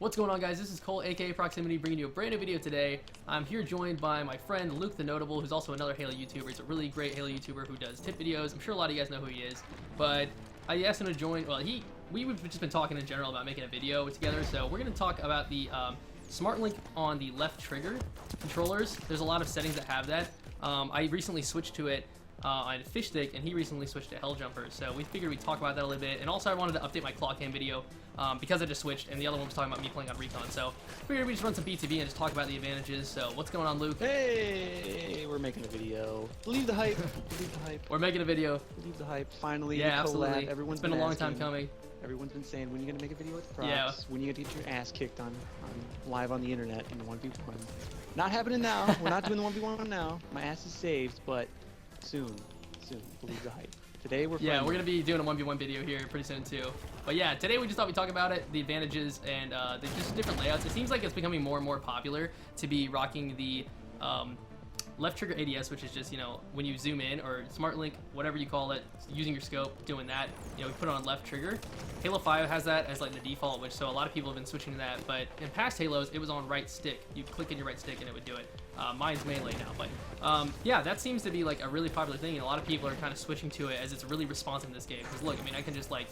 What's going on, guys? This is Cole, aka Proximitty, bringing you a brand new video today. I'm here joined by my friend Luke TheNotable, who's also another Halo YouTuber. He's a really great Halo YouTuber who does tip videos. I'm sure a lot of you guys know who he is, but I asked him to join. Well, we've just been talking in general about making a video together, so we're going to talk about the smart link on the left trigger controllers. There's a lot of settings that have that. I recently switched to it on fish stick, and he recently switched to hell jumper, so we figured we'd talk about that a little bit. And also I wanted to update my claw cam video because I just switched, and the other one was talking about me playing on recon, so figured we'd just run some BTB and just talk about the advantages. So what's going on, Luke? Hey, we're making a video. Believe the hype. Believe the hype. We're making a video. Believe the hype. Finally, yeah, absolutely. Everyone's it's been a long time coming. Everyone's been saying, when are you gonna make a video with Prox? Yeah. When are you gonna get your ass kicked on live on the internet in the 1v1? Not happening now. We're not doing the 1v1 now. My ass is saved, but soon. Believe the hype. Today we're gonna be doing a 1v1 video here pretty soon too. But yeah, today we just thought we'd talk about it, the advantages and the just different layouts. It seems like it's becoming more and more popular to be rocking the left trigger ADS, which is just, you know, when you zoom in, or smart link, whatever you call it, using your scope, doing that, you know, we put it on left trigger. Halo 5 has that as like the default, which so a lot of people have been switching to that, but in past Halos it was on right stick. You click in your right stick and it would do it. Mine's melee now, but yeah, that seems to be like a really popular thing, and a lot of people are kind of switching to it as it's really responsive in this game. Because look, I mean, I can just like,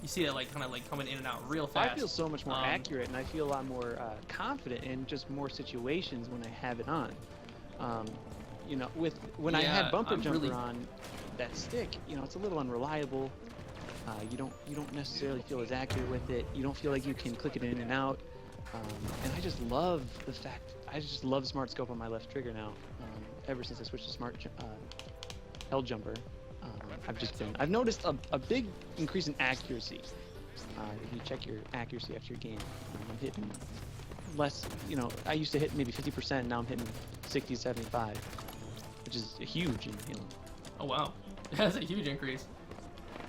you see it like kind of like coming in and out real fast. I feel so much more accurate, and I feel a lot more confident in just more situations when I have it on. You know, when I had bumper jumper on that stick, you know, it's a little unreliable. You don't necessarily feel as accurate with it. You don't feel like you can click it in and out. And I just love the fact, I just love smart scope on my left trigger now. Ever since I switched to smart hell jumper, I've noticed a big increase in accuracy. If you check your accuracy after your game, I'm hitting less, you know, I used to hit maybe 50%, now I'm hitting 60, 75, which is huge in Halo. Oh wow, that's a huge increase.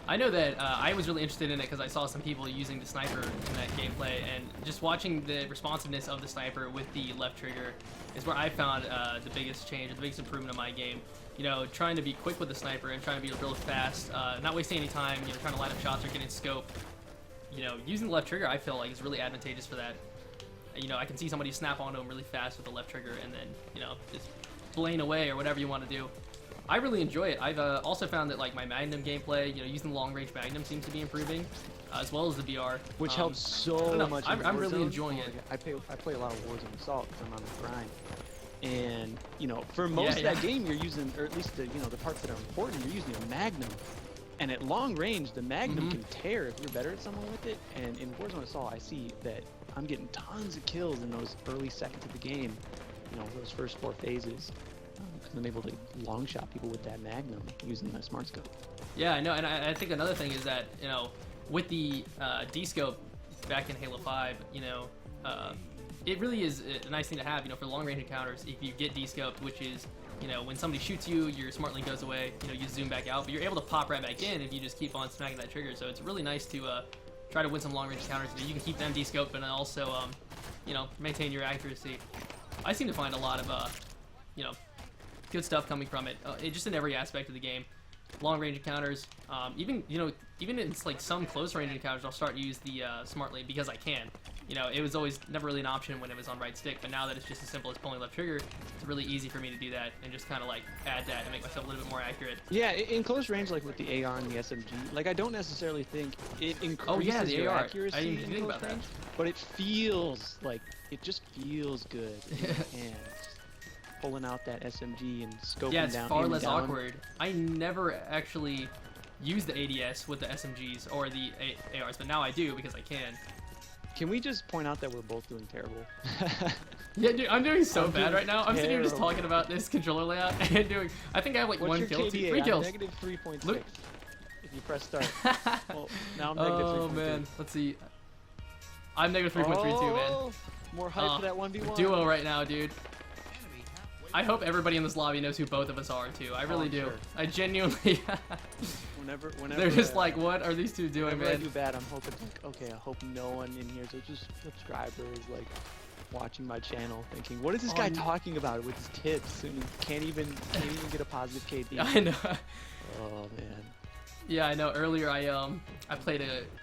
I know that I was really interested in it because I saw some people using the sniper in that gameplay, and just watching the responsiveness of the sniper with the left trigger is where I found the biggest change, the biggest improvement in my game. You know, trying to be quick with the sniper and trying to be real fast, not wasting any time, you know, trying to line up shots or getting scope. You know, using the left trigger I feel like is really advantageous for that. You know, I can see somebody snap onto him really fast with the left trigger and then, you know, just blane away or whatever you want to do. I really enjoy it. I've also found that like my Magnum gameplay, you know, using the long range Magnum seems to be improving, as well as the VR, which helps so much. I'm really enjoying it. I play a lot of Warzone Assault because I'm on the grind, and you know, for most of that game, you're using, or at least the the parts that are important, you're using a Magnum, and at long range, the Magnum can tear if you're better at someone with it. And in Warzone Assault, I see that I'm getting tons of kills in those early seconds of the game, you know, those first 4 phases. Because I'm able to long shot people with that Magnum using my smart scope. Yeah, I know, and I think another thing is that, you know, with the D-scope back in Halo 5, you know, it really is a nice thing to have, you know, for long range encounters. If you get D-scoped, which is, you know, when somebody shoots you, your smart link goes away, you know, you zoom back out, but you're able to pop right back in if you just keep on smacking that trigger. So it's really nice to try to win some long range encounters. You can keep them D-scoped, but also, you know, maintain your accuracy. I seem to find a lot of, you know, good stuff coming from it. Just in every aspect of the game. Long range encounters, even, you know, even in like some close range encounters, I'll start to use the smart link because I can. You know, it was always never really an option when it was on right stick, but now that it's just as simple as pulling left trigger, it's really easy for me to do that and just kind of like add that and make myself a little bit more accurate. Yeah, in close range, like with the AR and the SMG, like I don't necessarily think it increases your accuracy. I didn't even think about that. But it feels like, it just feels good in your hands. Pulling out that SMG and scoping down. Yeah, it's far less awkward. I never actually use the ADS with the SMGs or the ARs, but now I do because I can. Can we just point out that we're both doing terrible? Yeah, dude, I'm doing so bad right now. I'm sitting here just talking about this controller layout and doing. I think I have like What's 1 kill, KDA? 3 kills. Negative 3.6. Look. If you press start. Well, now I'm negative 3.2. Oh man, let's see. I'm negative 3.32, man. More hype for that 1v1. Duo right now, dude. I hope everybody in this lobby knows who both of us are too. I really do. Sure. I genuinely. whenever they're just like, what are these two doing, man? I do bad, I'm hoping like, okay, I hope no one in here is just subscribers like watching my channel, thinking, what is this guy talking about with his tips, and he can't even get a positive KD. I know. Oh man. Yeah, I know. Earlier, I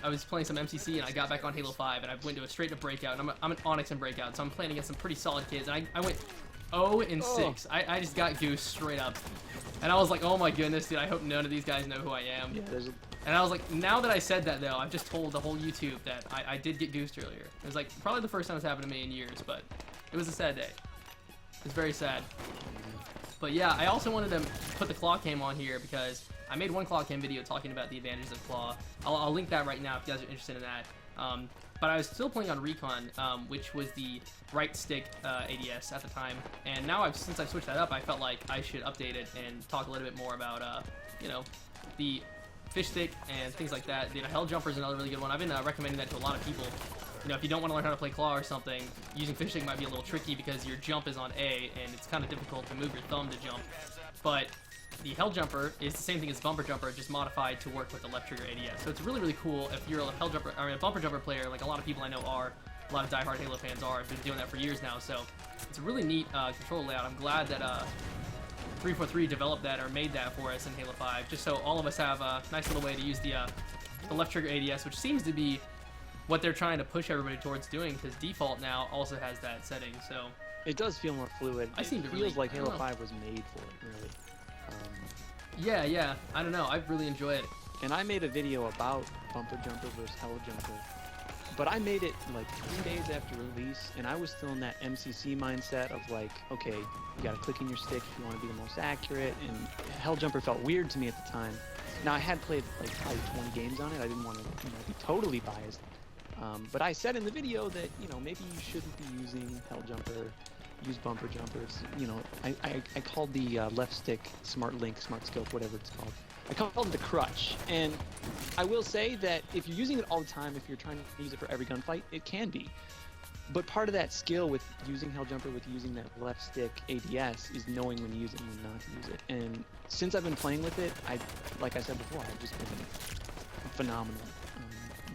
was playing some MCC and I got back on Halo 5 and I went to a straight up breakout. And I'm an Onyx and breakout, so I'm playing against some pretty solid kids. And I went 0-6. I just got goosed straight up. And I was like, oh my goodness, dude, I hope none of these guys know who I am. Yeah, and I was like, now that I said that though, I've just told the whole YouTube that I did get goosed earlier. It was like probably the first time it's happened to me in years, but it was a sad day. It's very sad. But yeah, I also wanted to put the claw cam on here because I made one claw cam video talking about the advantages of claw. I'll link that right now if you guys are interested in that. But I was still playing on Recon, which was the right stick ADS at the time. And now since I've switched that up, I felt like I should update it and talk a little bit more about, you know, the fish stick and things like that. The hell jumper is another really good one. I've been recommending that to a lot of people. You know, if you don't want to learn how to play claw or something, using fish stick might be a little tricky because your jump is on A, and it's kind of difficult to move your thumb to jump. But the hell jumper is the same thing as bumper jumper, just modified to work with the left trigger ADS. So it's really, really cool if you're a hell jumper, or a bumper jumper player, like a lot of people I know are, a lot of diehard Halo fans are. I've been doing that for years now, so it's a really neat control layout. I'm glad that 343 developed that or made that for us in Halo 5, just so all of us have a nice little way to use the left trigger ADS, which seems to be what they're trying to push everybody towards doing, because default now also has that setting. So it does feel more fluid. It feels really, like Halo 5 was made for it, really. Yeah, I don't know. I really enjoy it. And I made a video about bumper jumper versus hell jumper, but I made it like 3 days after release, and I was still in that MCC mindset of like, okay, you gotta click in your stick if you want to be the most accurate, and hell jumper felt weird to me at the time. Now I had played like probably 20 games on it. I didn't want to be totally biased. But I said in the video that, you know, maybe you shouldn't be using hell jumper, use bumper jumpers. You know, I called the left stick smart link, smart scope, whatever it's called. I called it the crutch. And I will say that if you're using it all the time, if you're trying to use it for every gunfight, it can be. But part of that skill with using hell jumper, with using that left stick ADS, is knowing when to use it and when not to use it. And since I've been playing with it, like I said before, I've just been phenomenal.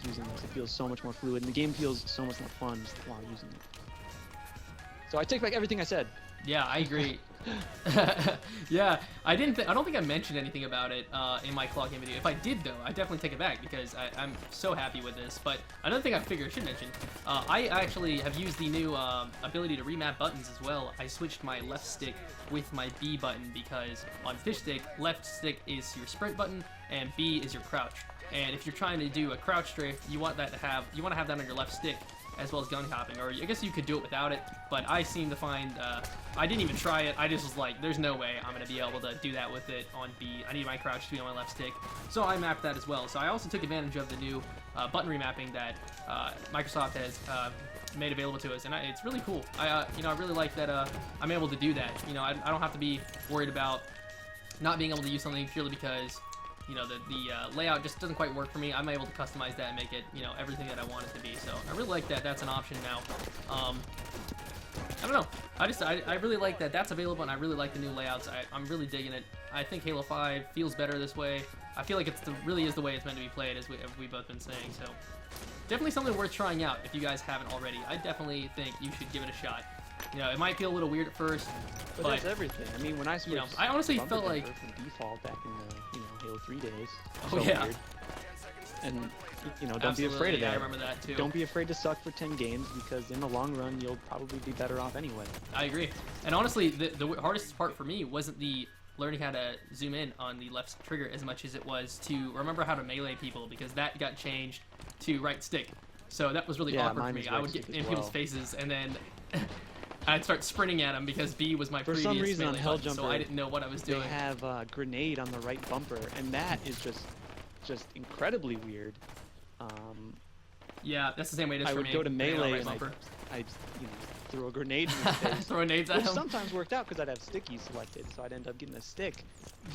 Using this, it feels so much more fluid, and the game feels so much more fun just while using it. So I take back everything I said. Yeah, I agree. Yeah, I don't think I mentioned anything about it in my claw game video. If I did though, I definitely take it back because I'm so happy with this. But another thing I figured I should mention, I actually have used the new ability to remap buttons as well. I switched my left stick with my B button because on fish stick, left stick is your sprint button and B is your crouch. And if you're trying to do a crouch strafe, you want to have that on your left stick as well as gun hopping, or I guess you could do it without it, but I seem to find, I didn't even try it. I just was like, there's no way I'm going to be able to do that with it on B. I need my crouch to be on my left stick, so I mapped that as well. So I also took advantage of the new button remapping that Microsoft has made available to us, and it's really cool. I really like that I'm able to do that. You know, I don't have to be worried about not being able to use something purely because, you know, the layout just doesn't quite work for me. I'm able to customize that and make it, you know, everything that I want it to be. So I really like that that's an option now. I don't know. I really like that that's available, and I really like the new layouts. I'm really digging it. I think Halo 5 feels better this way. I feel like it really is the way it's meant to be played, as we've both been saying. So definitely something worth trying out if you guys haven't already. I definitely think you should give it a shot. You know, it might feel a little weird at first, but that's everything. I mean, when I switched, you know, I honestly felt like from default back in the Halo 3 days. Oh yeah. Weird. And don't be afraid of that. I remember that too. Don't be afraid to suck for 10 games because in the long run you'll probably be better off anyway. I agree. And honestly, the hardest part for me wasn't the learning how to zoom in on the left trigger as much as it was to remember how to melee people, because that got changed to right stick. So that was really awkward for me. I would get in people's faces and then I'd start sprinting at them because B was my previous some reason on melee Hell button, Jumper, so I didn't know what I was doing. They have a grenade on the right bumper, and that is just incredibly weird. Yeah, that's the same way it is I for would me. go to melee right and bumper. I'd throw a grenade in his face. Throw nades at which him? sometimes worked out because I'd have stickies selected, so I'd end up getting a stick.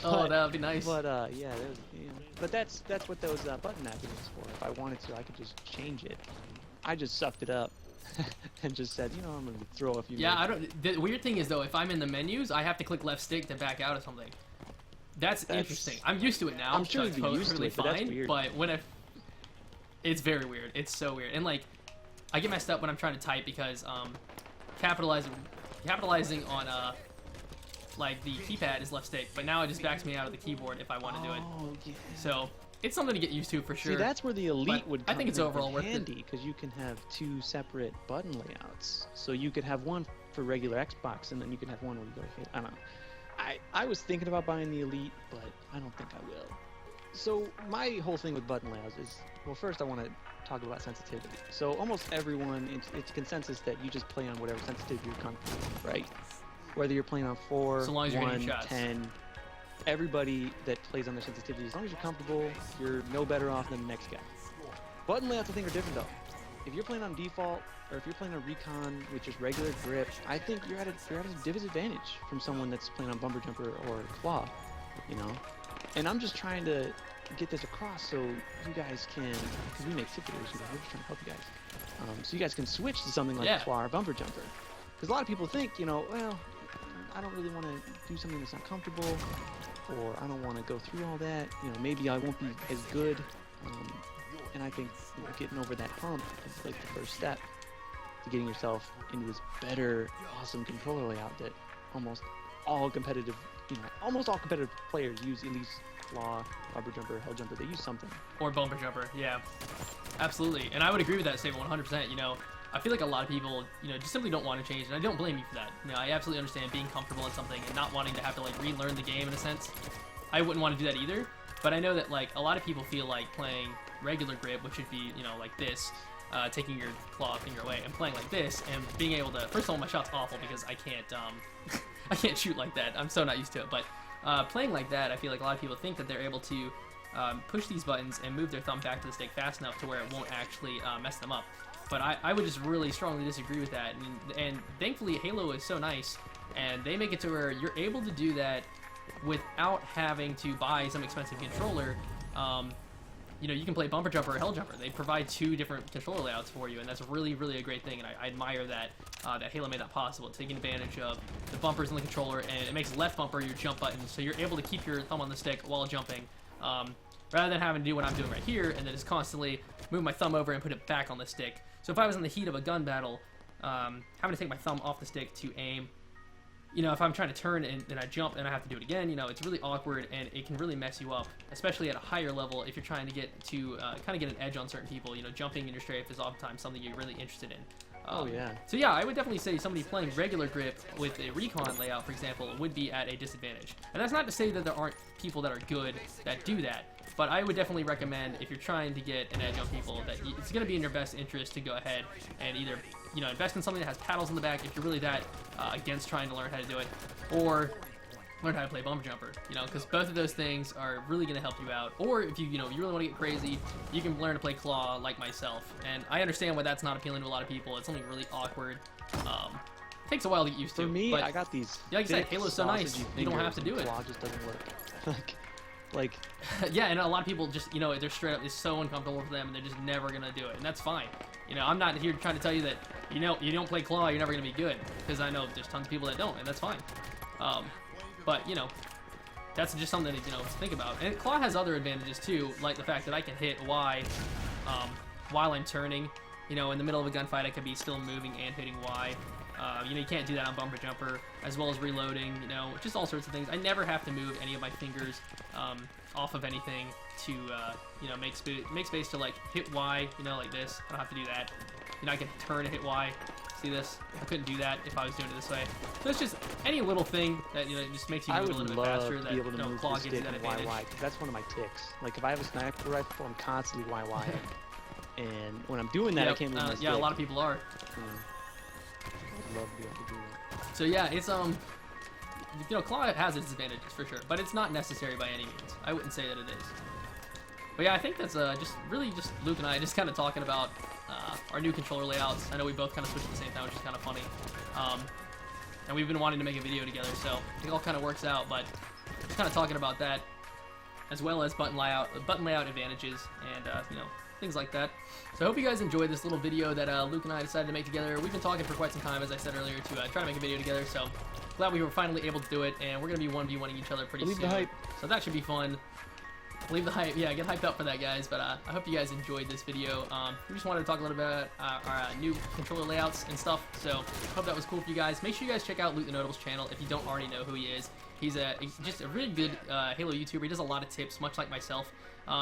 Oh, that would be nice. But yeah, but that's what those button mapping is for. If I wanted to, I could just change it. I just sucked it up and just said, I'm gonna throw a few. Yeah, the weird thing is though, if I'm in the menus, I have to click left stick to back out of something. That's interesting. I'm used to it now. I'm sure it's you'd be used to it, but that's weird. But when it's very weird. It's so weird. And like, I get messed up when I'm trying to type because capitalizing on like the keypad is left stick, but now it just backs me out of the keyboard if I want to do it. Yeah. So it's something to get used to for sure. See, that's where the Elite would come I think it's overall worth handy, because you can have 2 separate button layouts. So you could have one for regular Xbox, and then you can have one where you go to Halo. I don't know. I was thinking about buying the Elite, but I don't think I will. So my whole thing with button layouts is, well, first I want to talk about sensitivity. So almost everyone, it's consensus that you just play on whatever sensitivity you're comfortable with, right? Whether you're playing on 4, so long as 1, 10, everybody that plays on their sensitivity, as long as you're comfortable, you're no better off than the next guy. Button layouts, I think, are different though. If you're playing on default, or if you're playing on recon with just regular grip, I think you're at a disadvantage from someone that's playing on bumper jumper or claw, you know. And I'm just trying to get this across so you guys can, because we make tip videos, you know, we're just trying to help you guys, so you guys can switch to something like claw or bumper jumper. Because a lot of people think, you know, well, I don't really want to do something that's not comfortable, or I don't want to go through all that. You know, maybe I won't be as good. And I think, you know, getting over that hump is like the first step to getting yourself into this better, awesome controller layout that almost all competitive players use. At least claw, bumper jumper, hell jumper, they use something. Or bumper jumper, yeah, absolutely. And I would agree with that statement 100%. You know, I feel like a lot of people, you know, just simply don't want to change, and I don't blame you for that. You know, I absolutely understand being comfortable in something and not wanting to have to like relearn the game in a sense. I wouldn't want to do that either. But I know that like a lot of people feel like playing regular grip, which would be, you know, like this, taking your claw finger away, and playing like this, and being able to. First of all, my shot's awful because I can't, I can't shoot like that. I'm so not used to it. But playing like that, I feel like a lot of people think that they're able to push these buttons and move their thumb back to the stick fast enough to where it won't actually mess them up. But I would just really strongly disagree with that. And thankfully, Halo is so nice, and they make it to where you're able to do that without having to buy some expensive controller. You know, you can play bumper jumper or hell jumper. They provide 2 different controller layouts for you, and that's really, really a great thing. And I admire that that Halo made that possible, taking advantage of the bumpers in the controller, and it makes left bumper your jump button, so you're able to keep your thumb on the stick while jumping, rather than having to do what I'm doing right here, and then just constantly move my thumb over and put it back on the stick. So if I was in the heat of a gun battle, having to take my thumb off the stick to aim, you know, if I'm trying to turn and I jump and I have to do it again, you know, it's really awkward, and it can really mess you up, especially at a higher level if you're trying to get to kind of get an edge on certain people. You know, jumping in your strafe is oftentimes something you're really interested in. Oh yeah. So yeah, I would definitely say somebody playing regular grip with a recon layout, for example, would be at a disadvantage. And that's not to say that there aren't people that are good that do that, but I would definitely recommend, if you're trying to get an edge on people, that it's going to be in your best interest to go ahead and either, you know, invest in something that has paddles in the back if you're really that against trying to learn how to do it, or learn how to play bumper jumper, you know, because both of those things are really going to help you out. Or if you really want to get crazy, you can learn to play claw like myself. And I understand why that's not appealing to a lot of people. It's something really awkward. Takes a while to get used to. For me, but, I got these. Yeah, like I said, Halo's so nice, you don't have to do it. Claw just doesn't work. like yeah, and a lot of people just, you know, they're straight up, it's so uncomfortable for them, and they're just never gonna do it, and that's fine. You know, I'm not here trying to tell you that, you know, you don't play claw, you're never gonna be good, because I know there's tons of people that don't, and that's fine. But you know, that's just something to, you know, think about. And claw has other advantages too, like the fact that I can hit Y while I'm turning. You know, in the middle of a gunfight, I could be still moving and hitting Y. You know, you can't do that on bumper jumper, as well as reloading, you know, just all sorts of things. I never have to move any of my fingers off of anything to, you know, make space to, like, hit Y, you know, like this. I don't have to do that. You know, I can turn and hit Y. See this? I couldn't do that if I was doing it this way. So it's just any little thing that, you know, just makes you move a little bit faster. That, be able to you know, move claw the gives you stick that and advantage. YY, because that's one of my ticks. Like, if I have a sniper rifle, I'm constantly YY. And when I'm doing that, I can't move my stick. Yeah, a lot of people are. I'd love to be able to do that. So yeah, it's you know, claw has its advantages for sure, but it's not necessary by any means. I wouldn't say that it is. But yeah, I think that's just Luke and I just kind of talking about our new controller layouts. I know we both kind of switched at the same time, which is kind of funny. And we've been wanting to make a video together, so it all kind of works out. But just kind of talking about that, as well as button layout advantages, and you know, things like that. So I hope you guys enjoyed this little video that Luke and I decided to make together. We've been talking for quite some time, as I said earlier, to try to make a video together. So glad we were finally able to do it, and we're gonna be 1v1ing each other pretty soon. Believe the hype. So that should be fun. Believe the hype. Yeah, get hyped up for that, guys. But I hope you guys enjoyed this video. We just wanted to talk a little bit about our new controller layouts and stuff. So hope that was cool for you guys. Make sure you guys check out TheNotable's channel if you don't already know who he is. He's just a really good Halo YouTuber. He does a lot of tips, much like myself.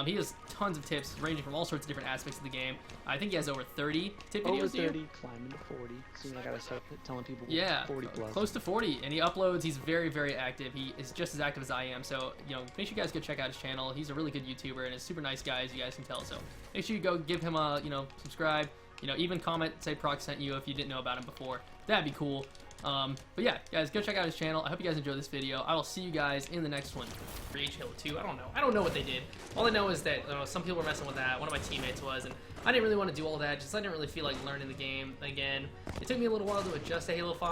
He has tons of tips ranging from all sorts of different aspects of the game. I think he has over 30 tip videos. Over 30, climbing to 40. Soon I gotta start telling people. Yeah, 40 plus. Close to 40, and he uploads. He's very, very active. He is just as active as I am. So make sure you guys go check out his channel. He's a really good YouTuber and a super nice guy, as you guys can tell. So make sure you go give him a subscribe. Even comment, say Prox sent you if you didn't know about him before. That'd be cool. But yeah, guys, go check out his channel. I hope you guys enjoyed this video. I will see you guys in the next one. For Halo 2, I don't know. I don't know what they did. All I know is that some people were messing with that. One of my teammates was, and I didn't really want to do all that. Just I didn't really feel like learning the game again. It took me a little while to adjust to Halo 5.